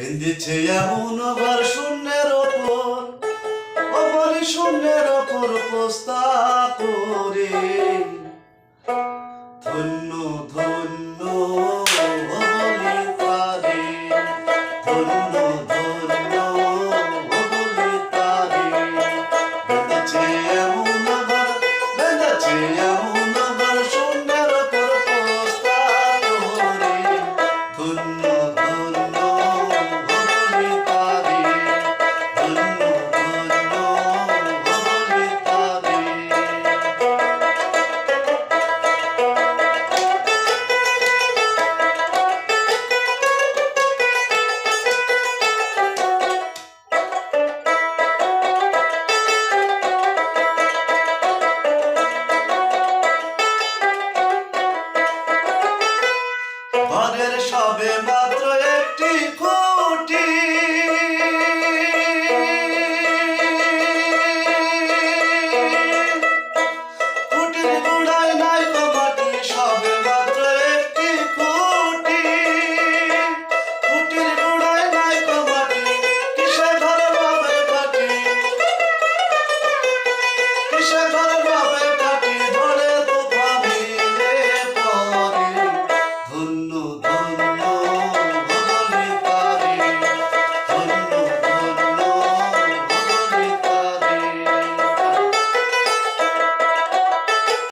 বেঁধেছে এমন আবার শূন্যের ওপর, আবার শূন্যের ওপর পোস্তা করে। ধন্য ধন্য বলে তারে, ধন্য ধন্য বলে তারে। বেঁধেছে এমন আবার, বেঁধেছে এমন আবার শূন্যের ওপর পোস্তা করে। ধন্য ধন্য বলে তারে, ধন্য ধন্য বলে তারে। ঘরের সবে মাত্র একটি